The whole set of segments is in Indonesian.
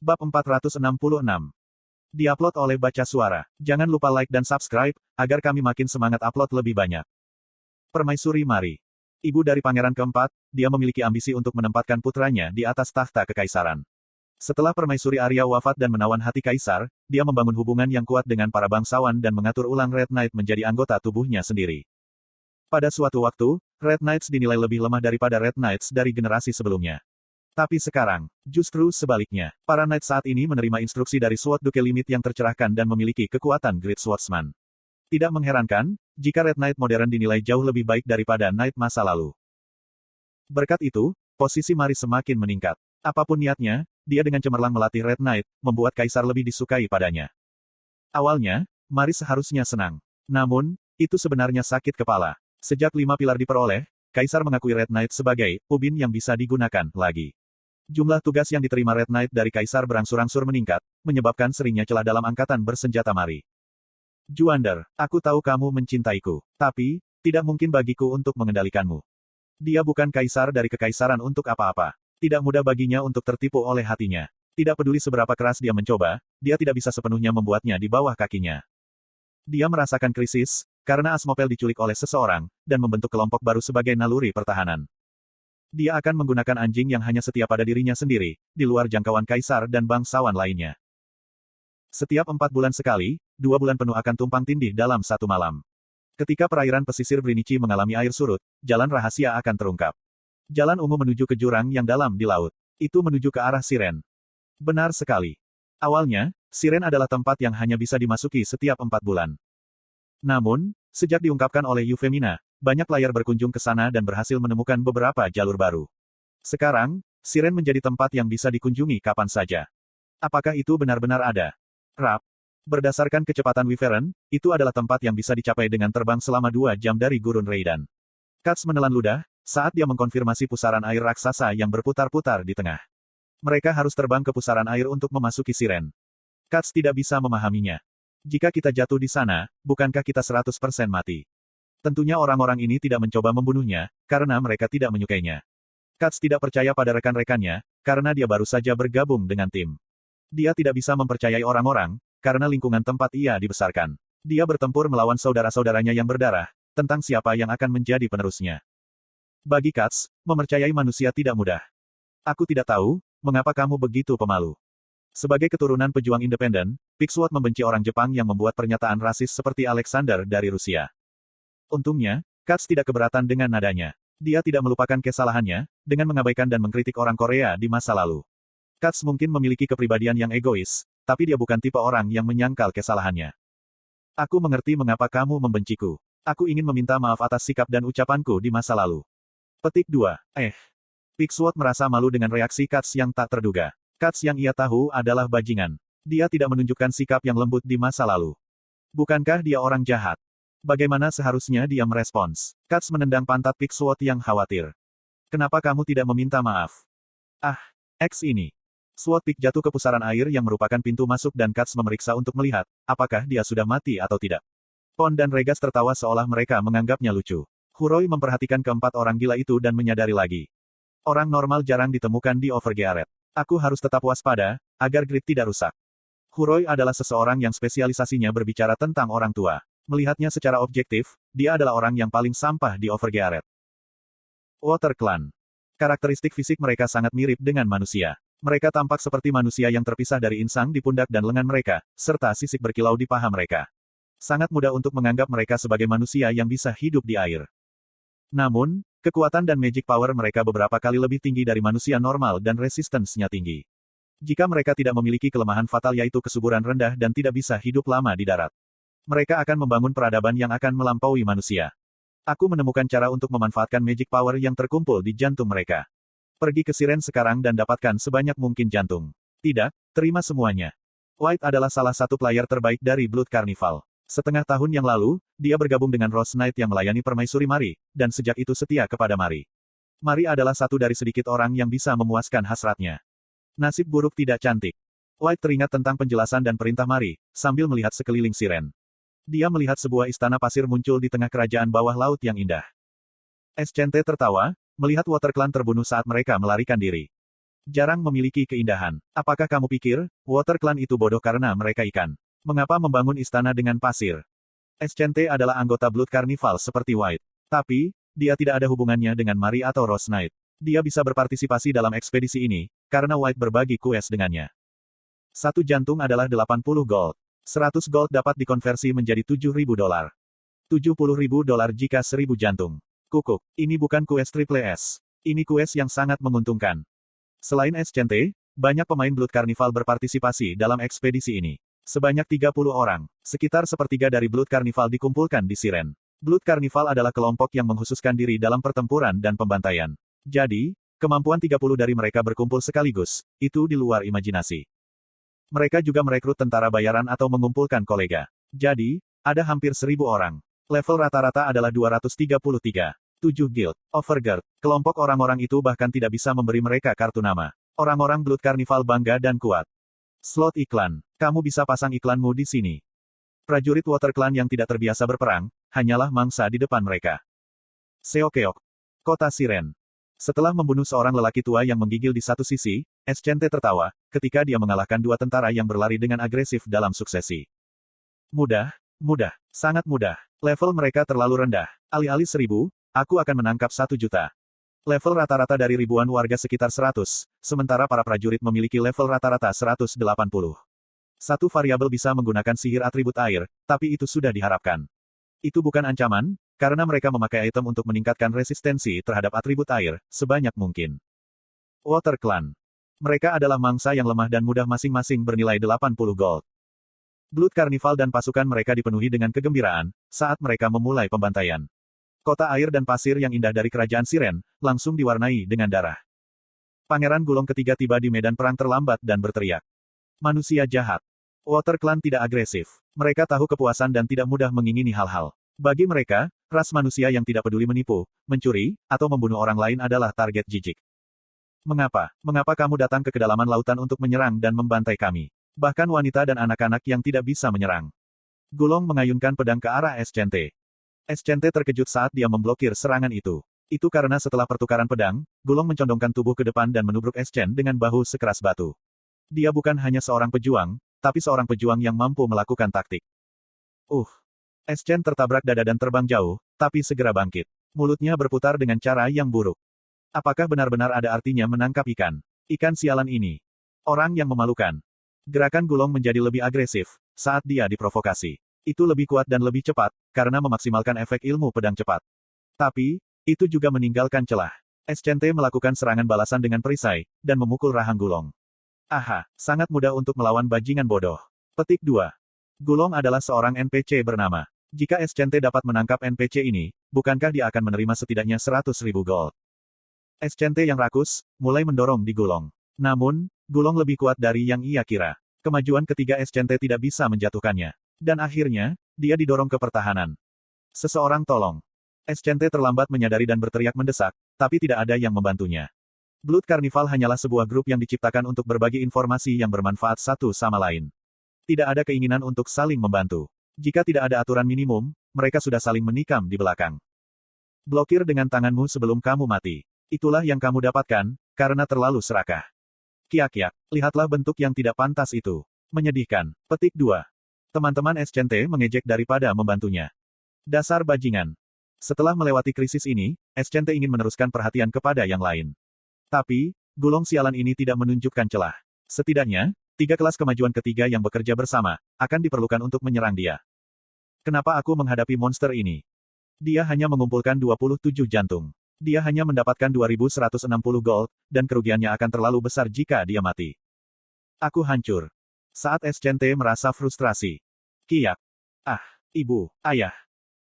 Bab 466. Diupload oleh Baca Suara. Jangan lupa like dan subscribe, agar kami makin semangat upload lebih banyak. Permaisuri Mari. Ibu dari pangeran keempat, dia memiliki ambisi untuk menempatkan putranya di atas tahta kekaisaran. Setelah Permaisuri Arya wafat dan menawan hati kaisar, dia membangun hubungan yang kuat dengan para bangsawan dan mengatur ulang Red Knight menjadi anggota tubuhnya sendiri. Pada suatu waktu, Red Knights dinilai lebih lemah daripada Red Knights dari generasi sebelumnya. Tapi sekarang, justru sebaliknya, para Knight saat ini menerima instruksi dari Sword Duke Limit yang tercerahkan dan memiliki kekuatan Great Swordsman. Tidak mengherankan, jika Red Knight modern dinilai jauh lebih baik daripada Knight masa lalu. Berkat itu, posisi Mari semakin meningkat. Apapun niatnya, dia dengan cemerlang melatih Red Knight, membuat Kaisar lebih disukai padanya. Awalnya, Mari seharusnya senang. Namun, itu sebenarnya sakit kepala. Sejak 5 pilar diperoleh, Kaisar mengakui Red Knight sebagai ubin yang bisa digunakan lagi. Jumlah tugas yang diterima Red Knight dari Kaisar berangsur-angsur meningkat, menyebabkan seringnya celah dalam angkatan bersenjata Mari. Juander, aku tahu kamu mencintaiku, tapi, tidak mungkin bagiku untuk mengendalikanmu. Dia bukan Kaisar dari kekaisaran untuk apa-apa. Tidak mudah baginya untuk tertipu oleh hatinya. Tidak peduli seberapa keras dia mencoba, dia tidak bisa sepenuhnya membuatnya di bawah kakinya. Dia merasakan krisis, karena Asmopel diculik oleh seseorang, dan membentuk kelompok baru sebagai naluri pertahanan. Dia akan menggunakan anjing yang hanya setia pada dirinya sendiri, di luar jangkauan Kaisar dan bangsawan lainnya. Setiap 4 bulan sekali, 2 bulan penuh akan tumpang tindih dalam satu malam. Ketika perairan pesisir Brinichi mengalami air surut, jalan rahasia akan terungkap. Jalan ungu menuju ke jurang yang dalam di laut. Itu menuju ke arah Siren. Benar sekali. Awalnya, Siren adalah tempat yang hanya bisa dimasuki setiap 4 bulan. Namun, sejak diungkapkan oleh Yufemina, banyak layar berkunjung ke sana dan berhasil menemukan beberapa jalur baru. Sekarang, Siren menjadi tempat yang bisa dikunjungi kapan saja. Apakah itu benar-benar ada? Rap. Berdasarkan kecepatan Wyvern, itu adalah tempat yang bisa dicapai dengan terbang selama 2 jam dari Gurun Reidan. Katz menelan ludah, saat dia mengkonfirmasi pusaran air raksasa yang berputar-putar di tengah. Mereka harus terbang ke pusaran air untuk memasuki Siren. Katz tidak bisa memahaminya. Jika kita jatuh di sana, bukankah kita 100% mati? Tentunya orang-orang ini tidak mencoba membunuhnya, karena mereka tidak menyukainya. Katz tidak percaya pada rekan-rekannya, karena dia baru saja bergabung dengan tim. Dia tidak bisa mempercayai orang-orang, karena lingkungan tempat ia dibesarkan. Dia bertempur melawan saudara-saudaranya yang berdarah, tentang siapa yang akan menjadi penerusnya. Bagi Katz, mempercayai manusia tidak mudah. Aku tidak tahu, mengapa kamu begitu pemalu. Sebagai keturunan pejuang independen, Pigsword membenci orang Jepang yang membuat pernyataan rasis seperti Alexander dari Rusia. Untungnya, Katz tidak keberatan dengan nadanya. Dia tidak melupakan kesalahannya, dengan mengabaikan dan mengkritik orang Korea di masa lalu. Katz mungkin memiliki kepribadian yang egois, tapi dia bukan tipe orang yang menyangkal kesalahannya. Aku mengerti mengapa kamu membenciku. Aku ingin meminta maaf atas sikap dan ucapanku di masa lalu. Petik 2. Pigsword merasa malu dengan reaksi Katz yang tak terduga. Katz yang ia tahu adalah bajingan. Dia tidak menunjukkan sikap yang lembut di masa lalu. Bukankah dia orang jahat? Bagaimana seharusnya dia merespons? Katz menendang pantat Pigsword yang khawatir. Kenapa kamu tidak meminta maaf? X ini. Sword Pig jatuh ke pusaran air yang merupakan pintu masuk dan Katz memeriksa untuk melihat, apakah dia sudah mati atau tidak. Pon dan Regas tertawa seolah mereka menganggapnya lucu. Huroi memperhatikan keempat orang gila itu dan menyadari lagi. Orang normal jarang ditemukan di Overgearet. Aku harus tetap waspada, agar grid tidak rusak. Huroi adalah seseorang yang spesialisasinya berbicara tentang orang tua. Melihatnya secara objektif, dia adalah orang yang paling sampah di Overgearet. Water Clan. Karakteristik fisik mereka sangat mirip dengan manusia. Mereka tampak seperti manusia yang terpisah dari insang di pundak dan lengan mereka, serta sisik berkilau di paha mereka. Sangat mudah untuk menganggap mereka sebagai manusia yang bisa hidup di air. Namun, kekuatan dan magic power mereka beberapa kali lebih tinggi dari manusia normal dan resistance-nya tinggi. Jika mereka tidak memiliki kelemahan fatal yaitu kesuburan rendah dan tidak bisa hidup lama di darat. Mereka akan membangun peradaban yang akan melampaui manusia. Aku menemukan cara untuk memanfaatkan magic power yang terkumpul di jantung mereka. Pergi ke Siren sekarang dan dapatkan sebanyak mungkin jantung. Tidak, terima semuanya. White adalah salah satu player terbaik dari Blood Carnival. Setengah tahun yang lalu, dia bergabung dengan Rose Knight yang melayani Permaisuri Mari, dan sejak itu setia kepada Mari. Mari adalah satu dari sedikit orang yang bisa memuaskan hasratnya. Nasib buruk tidak cantik. White teringat tentang penjelasan dan perintah Mari, sambil melihat sekeliling Siren. Dia melihat sebuah istana pasir muncul di tengah kerajaan bawah laut yang indah. Eschente tertawa, melihat Water Clan terbunuh saat mereka melarikan diri. Jarang memiliki keindahan. Apakah kamu pikir, Water Clan itu bodoh karena mereka ikan? Mengapa membangun istana dengan pasir? Eschente adalah anggota Blood Carnival seperti White. Tapi, dia tidak ada hubungannya dengan Mari atau Rose Knight. Dia bisa berpartisipasi dalam ekspedisi ini, karena White berbagi kues dengannya. Satu jantung adalah 80 gold. 100 gold dapat dikonversi menjadi $7.000. $70.000 jika 1000 jantung. Kukuk, ini bukan kues triple S. Ini kues yang sangat menguntungkan. Selain Eschente, banyak pemain Blood Carnival berpartisipasi dalam ekspedisi ini. Sebanyak 30 orang, sekitar sepertiga dari Blood Carnival dikumpulkan di Siren. Blood Carnival adalah kelompok yang mengkhususkan diri dalam pertempuran dan pembantaian. Jadi, kemampuan 30 dari mereka berkumpul sekaligus, itu di luar imajinasi. Mereka juga merekrut tentara bayaran atau mengumpulkan kolega. Jadi, ada hampir 1000 orang. Level rata-rata adalah 233. 7 guild, overguard, kelompok orang-orang itu bahkan tidak bisa memberi mereka kartu nama. Orang-orang Blood Carnival bangga dan kuat. Slot iklan. Kamu bisa pasang iklanmu di sini. Prajurit Water Clan yang tidak terbiasa berperang, hanyalah mangsa di depan mereka. Seokeok. Kota Siren. Setelah membunuh seorang lelaki tua yang menggigil di satu sisi, Eschente tertawa, ketika dia mengalahkan 2 tentara yang berlari dengan agresif dalam suksesi. Mudah, sangat mudah. Level mereka terlalu rendah. Alih-alih 1000, aku akan menangkap 1 juta. Level rata-rata dari ribuan warga sekitar 100, sementara para prajurit memiliki level rata-rata 180. Satu variabel bisa menggunakan sihir atribut air, tapi itu sudah diharapkan. Itu bukan ancaman, karena mereka memakai item untuk meningkatkan resistensi terhadap atribut air, sebanyak mungkin. Water Clan. Mereka adalah mangsa yang lemah dan mudah masing-masing bernilai 80 gold. Blood Carnival dan pasukan mereka dipenuhi dengan kegembiraan, saat mereka memulai pembantaian. Kota air dan pasir yang indah dari kerajaan Siren, langsung diwarnai dengan darah. Pangeran Gulong ketiga tiba di medan perang terlambat dan berteriak. Manusia jahat. Water Clan tidak agresif. Mereka tahu kepuasan dan tidak mudah mengingini hal-hal. Bagi mereka, ras manusia yang tidak peduli menipu, mencuri, atau membunuh orang lain adalah target jijik. Mengapa? Mengapa kamu datang ke kedalaman lautan untuk menyerang dan membantai kami? Bahkan wanita dan anak-anak yang tidak bisa menyerang. Gulong mengayunkan pedang ke arah Eschente. Eschente terkejut saat dia memblokir serangan itu. Itu karena setelah pertukaran pedang, Gulong mencondongkan tubuh ke depan dan menubruk Eschen dengan bahu sekeras batu. Dia bukan hanya seorang pejuang, tapi seorang pejuang yang mampu melakukan taktik. Eschen tertabrak dada dan terbang jauh, tapi segera bangkit. Mulutnya berputar dengan cara yang buruk. Apakah benar-benar ada artinya menangkap ikan? Ikan sialan ini. Orang yang memalukan. Gerakan Gulong menjadi lebih agresif, saat dia diprovokasi. Itu lebih kuat dan lebih cepat, karena memaksimalkan efek ilmu pedang cepat. Tapi, itu juga meninggalkan celah. Eschente melakukan serangan balasan dengan perisai, dan memukul rahang Gulong. Aha, sangat mudah untuk melawan bajingan bodoh. Petik 2. Gulong adalah seorang NPC bernama. Jika Eschente dapat menangkap NPC ini, bukankah dia akan menerima setidaknya 100.000 gold? Eschente yang rakus, mulai mendorong di Gulong. Namun, Gulong lebih kuat dari yang ia kira. Kemajuan ketiga Eschente tidak bisa menjatuhkannya. Dan akhirnya, dia didorong ke pertahanan. Seseorang tolong. Eschente terlambat menyadari dan berteriak mendesak, tapi tidak ada yang membantunya. Blood Carnival hanyalah sebuah grup yang diciptakan untuk berbagi informasi yang bermanfaat satu sama lain. Tidak ada keinginan untuk saling membantu. Jika tidak ada aturan minimum, mereka sudah saling menikam di belakang. Blokir dengan tanganmu sebelum kamu mati. Itulah yang kamu dapatkan, karena terlalu serakah. Kiak-kiak, lihatlah bentuk yang tidak pantas itu. Menyedihkan. Petik 2. Teman-teman Eschente mengejek daripada membantunya. Dasar bajingan. Setelah melewati krisis ini, Eschente ingin meneruskan perhatian kepada yang lain. Tapi, Gulong sialan ini tidak menunjukkan celah. Setidaknya, 3 kelas kemajuan ketiga yang bekerja bersama, akan diperlukan untuk menyerang dia. Kenapa aku menghadapi monster ini? Dia hanya mengumpulkan 27 jantung. Dia hanya mendapatkan 2160 gold, dan kerugiannya akan terlalu besar jika dia mati. Aku hancur. Saat Eschente merasa frustrasi. Kiak. Ibu, ayah.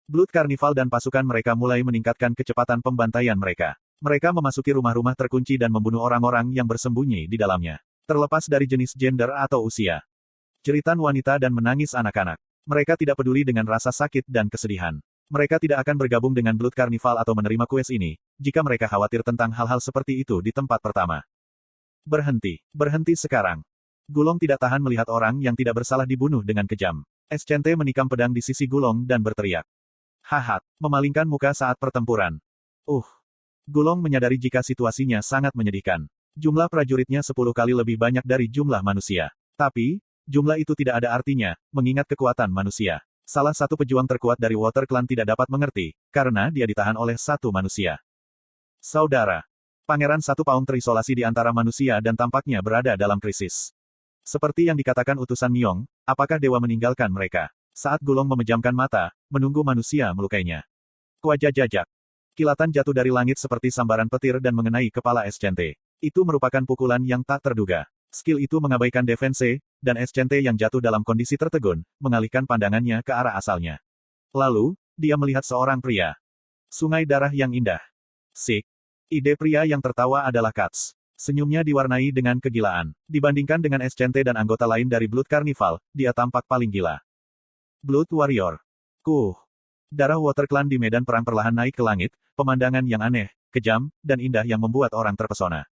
Blood Carnival dan pasukan mereka mulai meningkatkan kecepatan pembantaian mereka. Mereka memasuki rumah-rumah terkunci dan membunuh orang-orang yang bersembunyi di dalamnya. Terlepas dari jenis gender atau usia. Jeritan wanita dan menangis anak-anak. Mereka tidak peduli dengan rasa sakit dan kesedihan. Mereka tidak akan bergabung dengan Blood Carnival atau menerima kues ini, jika mereka khawatir tentang hal-hal seperti itu di tempat pertama. Berhenti. Berhenti sekarang. Gulong tidak tahan melihat orang yang tidak bersalah dibunuh dengan kejam. Eschente menikam pedang di sisi Gulong dan berteriak. Hahat, memalingkan muka saat pertempuran. Gulong menyadari jika situasinya sangat menyedihkan. Jumlah prajuritnya 10 kali lebih banyak dari jumlah manusia. Tapi, jumlah itu tidak ada artinya, mengingat kekuatan manusia. Salah satu pejuang terkuat dari Water Clan tidak dapat mengerti, karena dia ditahan oleh satu manusia. Saudara, Pangeran Satu Paung terisolasi di antara manusia dan tampaknya berada dalam krisis. Seperti yang dikatakan utusan Myong, apakah dewa meninggalkan mereka? Saat Gulong memejamkan mata, menunggu manusia melukainya. Wajah jajak. Kilatan jatuh dari langit seperti sambaran petir dan mengenai kepala Eschente. Itu merupakan pukulan yang tak terduga. Skill itu mengabaikan defense, dan Eschente yang jatuh dalam kondisi tertegun, mengalihkan pandangannya ke arah asalnya. Lalu, dia melihat seorang pria. Sungai darah yang indah. Sik. Ide pria yang tertawa adalah Katz. Senyumnya diwarnai dengan kegilaan. Dibandingkan dengan Eschente dan anggota lain dari Blood Carnival, dia tampak paling gila. Blood Warrior. Darah Water Clan di medan perang perlahan naik ke langit, pemandangan yang aneh, kejam, dan indah yang membuat orang terpesona.